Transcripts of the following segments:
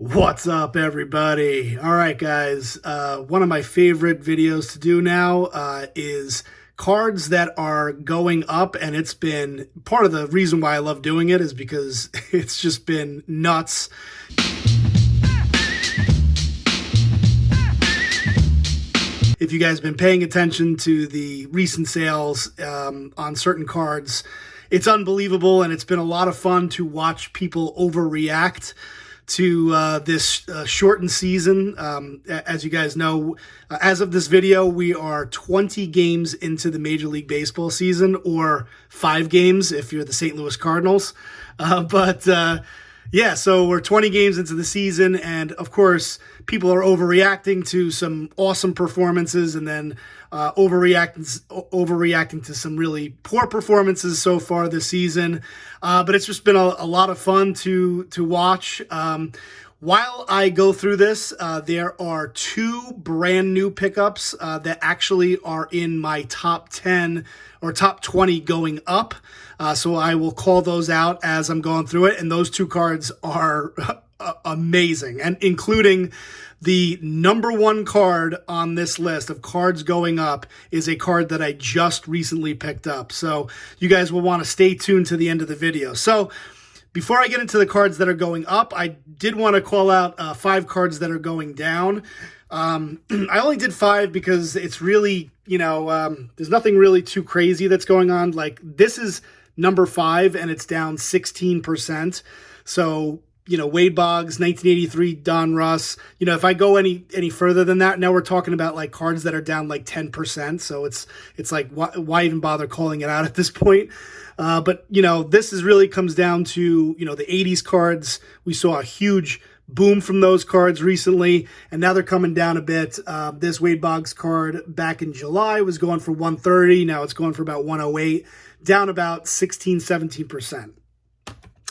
What's up, everybody? All right, guys. One of my favorite videos to do now is cards that are going up, and it's been part of the reason why I love doing it is because it's just been nuts. If you guys have been paying attention to the recent sales on certain cards, it's unbelievable, and it's been a lot of fun to watch people overreact to this shortened season. As you guys know, as of this video, we are 20 games into the Major League Baseball season, or 5 games if you're the St. Louis Cardinals. Yeah, so we're 20 games into the season, and of course, people are overreacting to some awesome performances and then overreacting to some really poor performances so far this season. But it's just been a lot of fun to watch. While I go through this, there are 2 brand new pickups that actually are in my top 10 or top 20 going up. So I will call those out as I'm going through it. And those 2 cards are amazing, and including the number 1 card on this list of cards going up is a card that I just recently picked up. So you guys will want to stay tuned to the end of the video. So before I get into the cards that are going up, I did want to call out 5 cards that are going down. I only did 5 because it's really, there's nothing really too crazy that's going on. Like, this is number 5 and it's down 16%. So, Wade Boggs, 1983, Don Russ. If I go any further than that, now we're talking about like cards that are down like 10%. So it's like, why even bother calling it out at this point? But this is really comes down to, the 80s cards. We saw a huge boom from those cards recently, and now they're coming down a bit. This Wade Boggs card back in July was going for 130. Now it's going for about 108, down about 16-17%.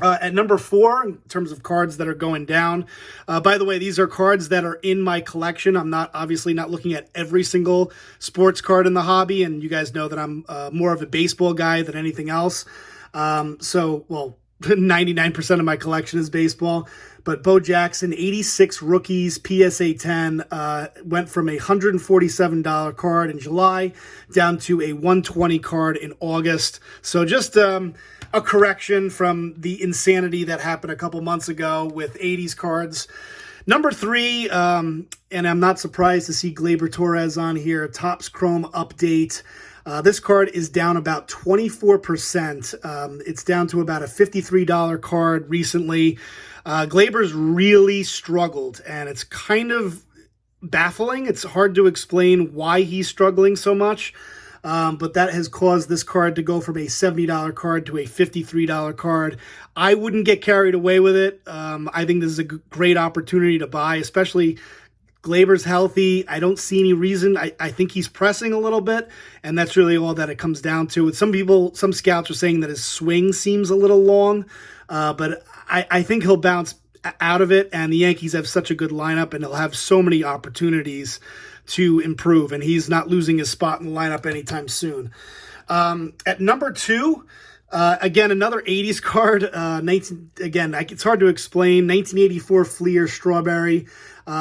At number 4, in terms of cards that are going down, by the way, these are cards that are in my collection. I'm obviously not looking at every single sports card in the hobby, and you guys know that I'm more of a baseball guy than anything else. 99% of my collection is baseball. But Bo Jackson, 86 Rookies Psa 10, went from a $147 card in July down to a $120 card in August. So just a correction from the insanity that happened a couple months ago with 80s cards. Number 3, and I'm not surprised to see Gleyber Torres on here, Topps Chrome update. This card is down about 24%. It's down to about a $53 card recently. Gleyber's really struggled, and it's kind of baffling. It's hard to explain why he's struggling so much, but that has caused this card to go from a $70 card to a $53 card. I wouldn't get carried away with it. I think this is a great opportunity to buy, especially Gleyber's healthy. I don't see any reason. I think he's pressing a little bit, and that's really all that it comes down to. Some scouts are saying that his swing seems a little long, but I think he'll bounce out of it, and the Yankees have such a good lineup, and he'll have so many opportunities to improve, and he's not losing his spot in the lineup anytime soon. At number 2, again, another 80s card. It's hard to explain. 1984 Fleer Strawberry.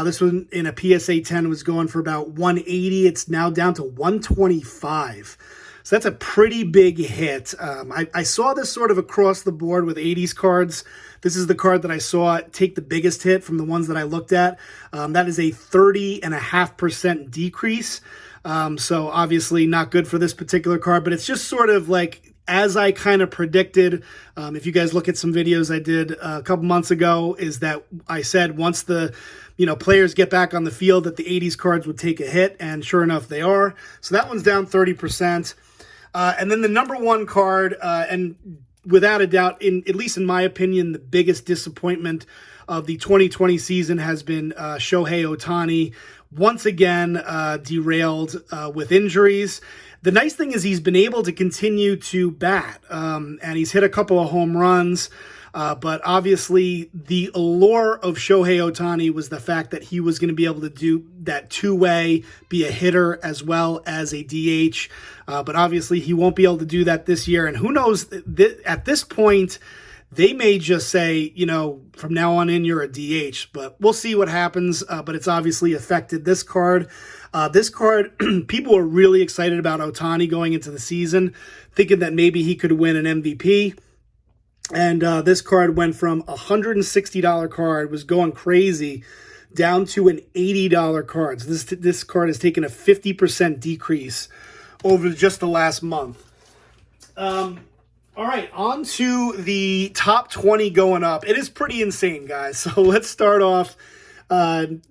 This one in a PSA 10 was going for about 180. It's now down to 125. So that's a pretty big hit. I saw this sort of across the board with 80s cards. This is the card that I saw take the biggest hit from the ones that I looked at. That is a 30.5% decrease. So obviously not good for this particular card, but it's just sort of like, as I kind of predicted. If you guys look at some videos I did a couple months ago, is that I said once the players get back on the field that the 80s cards would take a hit, and sure enough, they are. So that one's down 30%. And then the number 1 card, and without a doubt, at least in my opinion, the biggest disappointment of the 2020 season has been Shohei Ohtani, once again derailed with injuries. The nice thing is he's been able to continue to bat, and he's hit a couple of home runs. But obviously, the allure of Shohei Ohtani was the fact that he was going to be able to do that two-way, be a hitter as well as a DH. But obviously, he won't be able to do that this year. And who knows, at this point, they may just say, from now on in, you're a DH, but we'll see what happens. But it's obviously affected this card. This card, people are really excited about Ohtani going into the season, thinking that maybe he could win an MVP. And this card went from a $160 card, was going crazy, down to an $80 card. So this card has taken a 50% decrease over just the last month. All right, on to the top 20 going up. It is pretty insane, guys. So let's start off.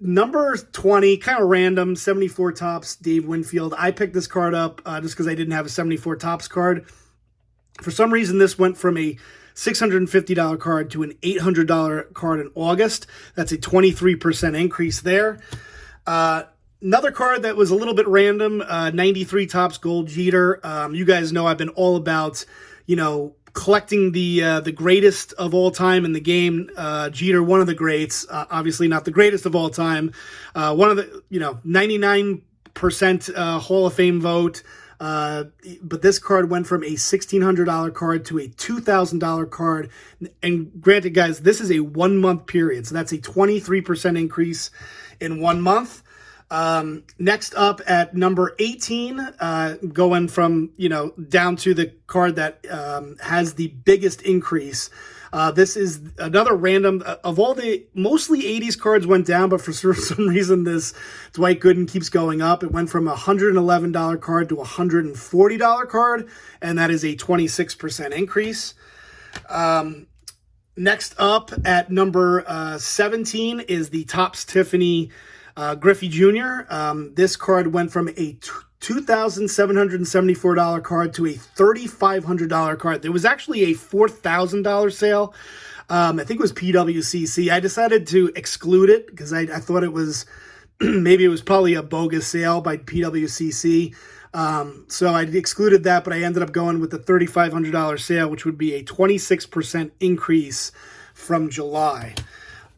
Number 20, kind of random, 74 Topps, Dave Winfield. I picked this card up just because I didn't have a 74 Topps card. For some reason, this went from a $650 card to an $800 card in August. That's a 23% increase there. Another card that was a little bit random, 93 Topps Gold Jeter. You guys know I've been all about, collecting the greatest of all time in the game. Jeter, one of the greats, obviously not the greatest of all time. One of the, 99% Hall of Fame vote. But this card went from a $1,600 card to a $2,000 card. And granted, guys, this is a 1 month period. So that's a 23% increase in 1 month. Next up at number 18, going from, down to the card that has the biggest increase. This is another random, of all the, mostly 80s cards went down, but for some reason this Dwight Gooden keeps going up. It went from a $111 card to a $140 card, and that is a 26% increase. Next up at number 17 is the Topps Tiffany Griffey Jr. This card went from a $2,774 card to a $3,500 card. There was actually a $4,000 sale. I think it was PWCC. I decided to exclude it because I thought it was, maybe it was probably a bogus sale by PWCC. So I excluded that, but I ended up going with the $3,500 sale, which would be a 26% increase from July.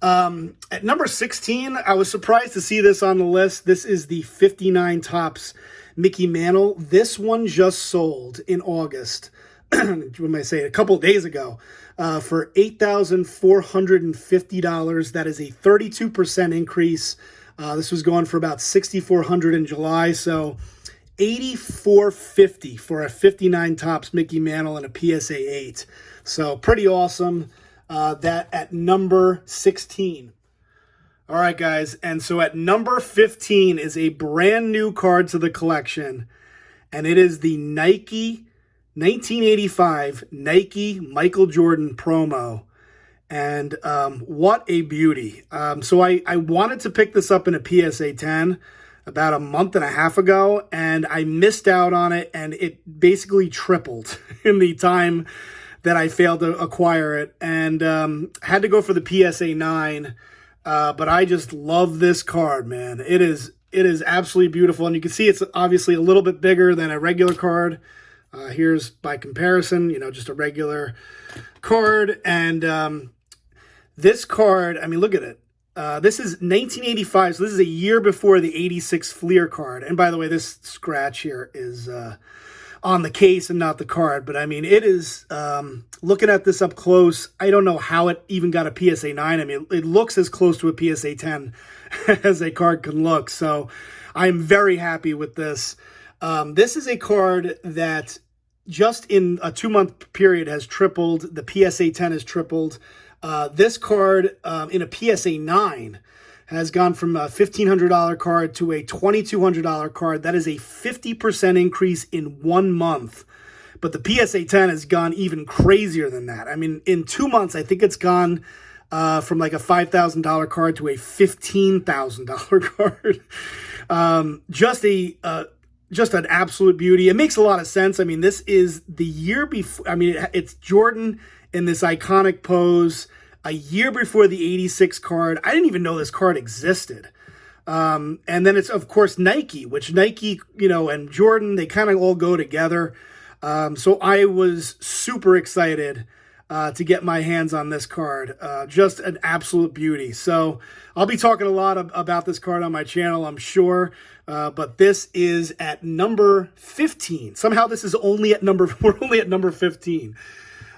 At number 16, I was surprised to see this on the list. This is the 59 Topps Mickey Mantle. This one just sold in August. What am I saying? A couple of days ago, for $8,450. That is a 32% increase. This was going for about $6,400 in July. So $8,450 for a 59 Topps Mickey Mantle and a PSA 8. So pretty awesome. That at number 16. All right, guys. And so at number 15 is a brand new card to the collection. And it is the Nike 1985 Nike Michael Jordan promo. And what a beauty. So I wanted to pick this up in a PSA 10 about a month and a half ago. And I missed out on it. And it basically tripled in the time that I failed to acquire it, and had to go for the PSA 9, but I just love this card, man. It is absolutely beautiful, and you can see it's obviously a little bit bigger than a regular card. Here's, by comparison, just a regular card, and this card, I mean, look at it. This is 1985, so this is a year before the 86 Fleer card, and by the way, this scratch here is on the case and not the card. But I mean, it is, looking at this up close, I don't know how it even got a PSA 9. I mean, it looks as close to a PSA 10 as a card can look. So I'm very happy with this. This is a card that just in a 2-month period has tripled. The PSA 10 has tripled. This card in a PSA 9 has gone from a $1,500 card to a $2,200 card. That is a 50% increase in 1 month. But the PSA 10 has gone even crazier than that. I mean, in 2 months, I think it's gone from like a $5,000 card to a $15,000 card. Just an absolute beauty. It makes a lot of sense. I mean, this is the year before. I mean, it's Jordan in this iconic pose. A year before the 86 card. I didn't even know this card existed. And then it's, of course, Nike, which Nike, and Jordan, they kind of all go together. So I was super excited to get my hands on this card. Just an absolute beauty. So I'll be talking a lot about this card on my channel, I'm sure. But this is at number 15. Somehow this is only at we're only at number 15.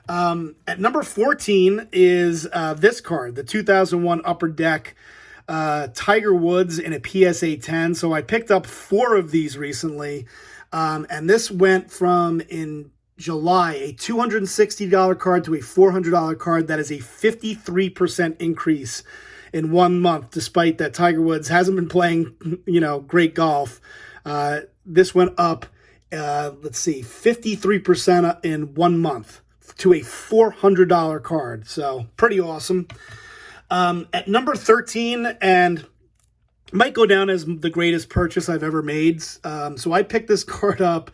At number 14 is this card, the 2001 Upper Deck Tiger Woods in a PSA 10. So I picked up 4 of these recently, and this went from, in July, a $260 card to a $400 card. That is a 53% increase in 1 month, despite that Tiger Woods hasn't been playing, great golf. This went up, 53% in 1 month to a $400 card. So pretty awesome. At number 13, and might go down as the greatest purchase I've ever made. So I picked this card up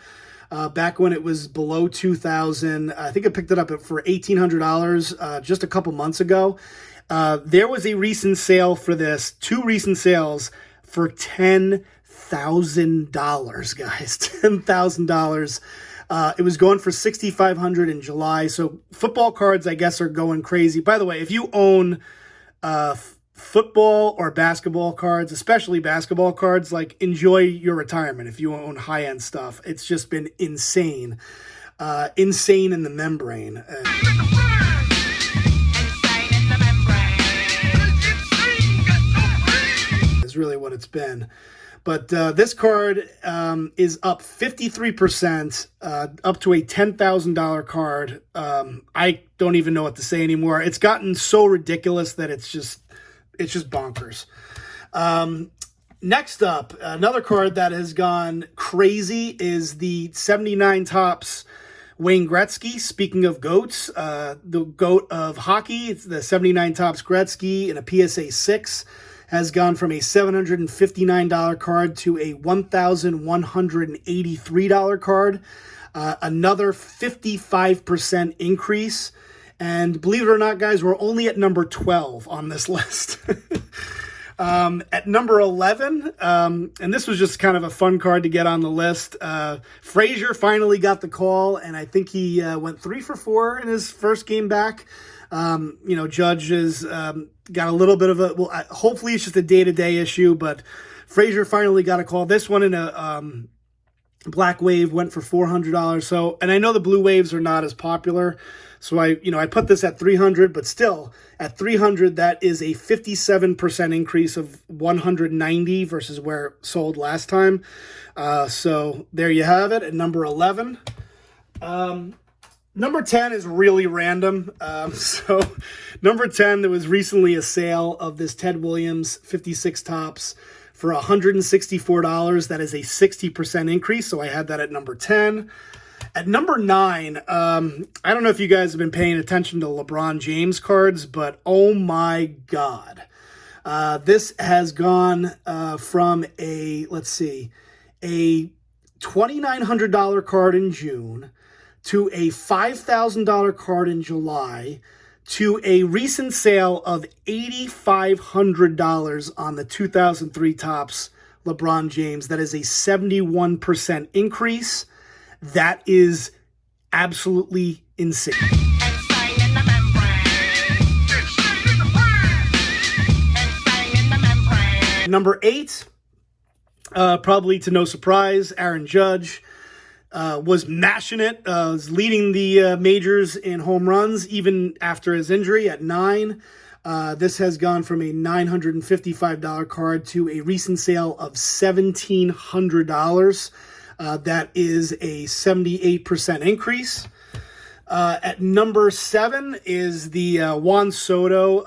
back when it was below $2,000. I think I picked it up for $1,800 just a couple months ago. There was a recent sale for this, 2 recent sales for $10,000, guys. $10,000. It was going for $6,500 in July. So football cards, I guess, are going crazy. By the way, if you own football or basketball cards, especially basketball cards, like, enjoy your retirement if you own high-end stuff. It's just been insane. Insane in the membrane. Is really what it's been. But this card is up 53%, up to a $10,000 card. I don't even know what to say anymore. It's gotten so ridiculous that it's just bonkers. Next up, another card that has gone crazy is the 79 Topps Wayne Gretzky. Speaking of GOATs, the GOAT of hockey, it's the 79 Topps Gretzky in a PSA 6. Has gone from a $759 card to a $1,183 card. Another 55% increase. And believe it or not, guys, we're only at number 12 on this list. At number 11, and this was just kind of a fun card to get on the list, Frazier finally got the call, and I think he went 3 for 4 in his first game back. Judge has got a little bit of a, well, hopefully it's just a day-to-day issue, but Frazier finally got a call. This one in a black wave went for $400. So, and I know the blue waves are not as popular, so I put this at $300, but still at $300, that is a 57% increase of $190 versus where it sold last time. So there you have it at number 11. Number 10 is really random. So number 10, there was recently a sale of this Ted Williams 56 Topps for $164. That is a 60% increase. So I had that at number 10. At number 9, I don't know if you guys have been paying attention to LeBron James cards, but oh my God. This has gone from a $2,900 card in June to a $5,000 card in July, to a recent sale of $8,500 on the 2003 Topps LeBron James. That is a 71% increase. That is absolutely insane. Number 8, probably to no surprise, Aaron Judge. Was mashing it, was leading the majors in home runs even after his injury at 9. This has gone from a $955 card to a recent sale of $1,700. That is a 78% increase. At number 7 is the Juan Soto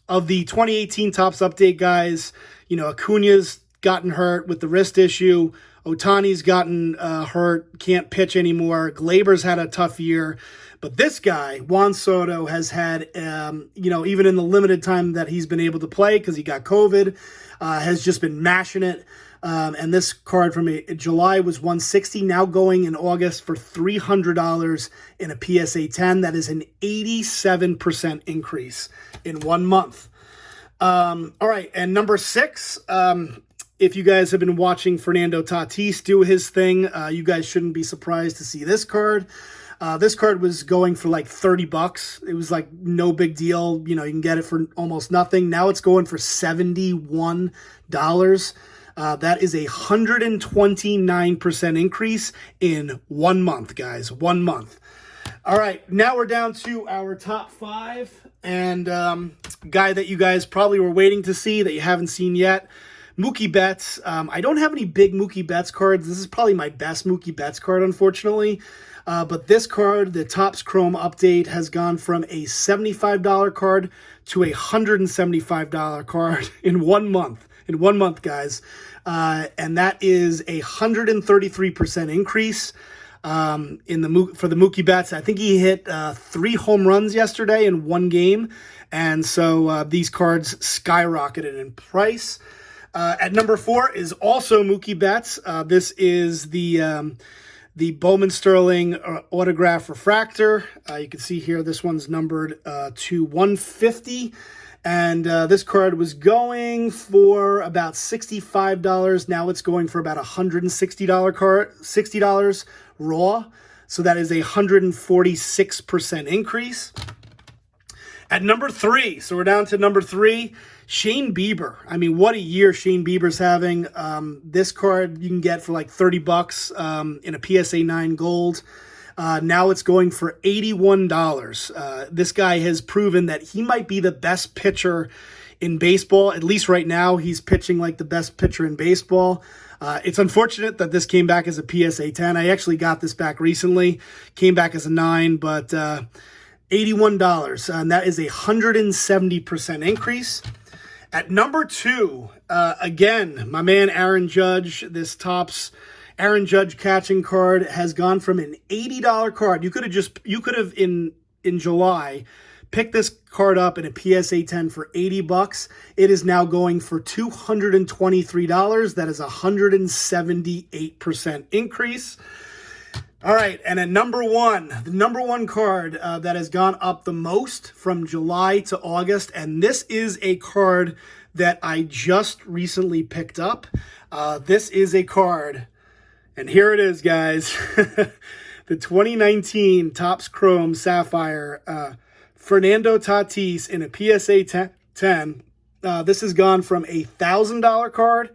of the 2018 Topps Update, guys. Acuna's gotten hurt with the wrist issue. Ohtani's gotten hurt, can't pitch anymore. Glaber's had a tough year. But this guy, Juan Soto, has had, even in the limited time that he's been able to play because he got COVID, has just been mashing it. And this card from July was $160, now going in August for $300 in a PSA 10. That is an 87% increase in 1 month. All right, and number 6, if you guys have been watching Fernando Tatis do his thing, you guys shouldn't be surprised to see this card. This card was going for like $30. It was like no big deal. You can get it for almost nothing. Now it's going for $71. That is a 129% increase in 1 month, guys. 1 month. All right, now we're down to our top 5, and guy that you guys probably were waiting to see that you haven't seen yet, Mookie Betts. I don't have any big Mookie Betts cards. This is probably my best Mookie Betts card, unfortunately. But this card, the Topps Chrome update, has gone from a $75 card to a $175 card in 1 month. In 1 month, guys. And that is a 133% increase. For the Mookie Betts. I think he hit 3 home runs yesterday in 1 game, and so these cards skyrocketed in price. At number 4 is also Mookie Betts. This is the Bowman Sterling autograph refractor. You can see here this one's numbered to 150. And this card was going for about $65. Now it's going for about $160 card, $60 raw. So that is a 146% increase. At number 3, so we're down to number 3, Shane Bieber. I mean, what a year Shane Bieber's having. This card you can get for like $30 in a PSA 9 gold. Now it's going for $81. This guy has proven that he might be the best pitcher in baseball. At least right now, he's pitching like the best pitcher in baseball. It's unfortunate that this came back as a PSA 10. I actually got this back recently. Came back as a 9, but $81. And that is a 170% increase. At number 2, again, my man Aaron Judge, this Topps Aaron Judge catching card has gone from an $80 card. You could have in July picked this card up in a PSA 10 for $80. It is now going for $223. That is a 178% increase. All right, and at number 1, the number 1 card that has gone up the most from July to August, and this is a card that I just recently picked up. This is a card. And here it is, guys. The 2019 Topps Chrome Sapphire Fernando Tatis in a PSA 10. This has gone from a $1,000 card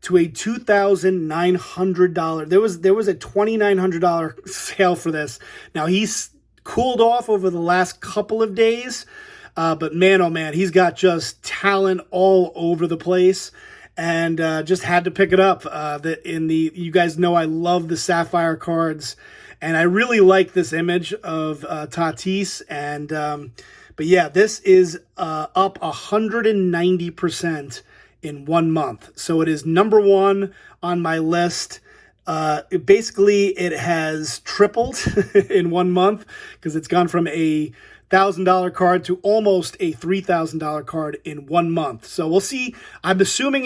to a $2,900. There was a $2,900 sale for this. Now, he's cooled off over the last couple of days. But man, oh man, he's got just talent all over the place. And just had to pick it up. You guys know I love the Sapphire cards, and I really like this image of Tatis. And but yeah, this is up 190% in 1 month. So it is number 1 on my list. Basically, it has tripled in 1 month because it's gone from a $1,000 card to almost a $3,000 card in 1 month. So we'll see. I'm assuming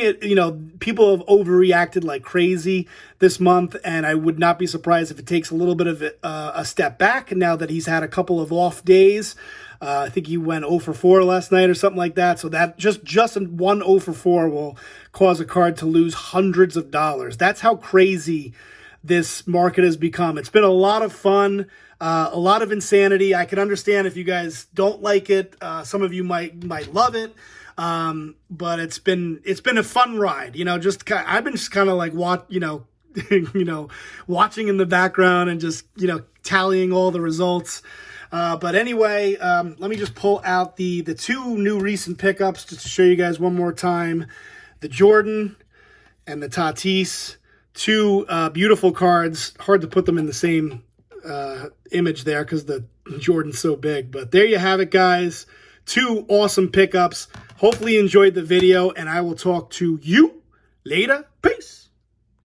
people have overreacted like crazy this month, and I would not be surprised if it takes a little bit of a step back now that he's had a couple of off days. I think he went 0 for 4 last night or something like that. So that just one 0 for 4 will cause a card to lose hundreds of dollars. That's how crazy this market has become. It's been a lot of fun. A lot of insanity. I can understand if you guys don't like it. Some of you might love it. But it's been a fun ride. I've been just kind of like watching in the background and just tallying all the results. But anyway, let me just pull out the 2 new recent pickups just to show you guys one more time. The Jordan and the Tatis. 2 beautiful cards. Hard to put them in the same image there because the Jordan's so big. But there you have it, guys. 2 awesome pickups. Hopefully you enjoyed the video, and I will talk to you later. Peace.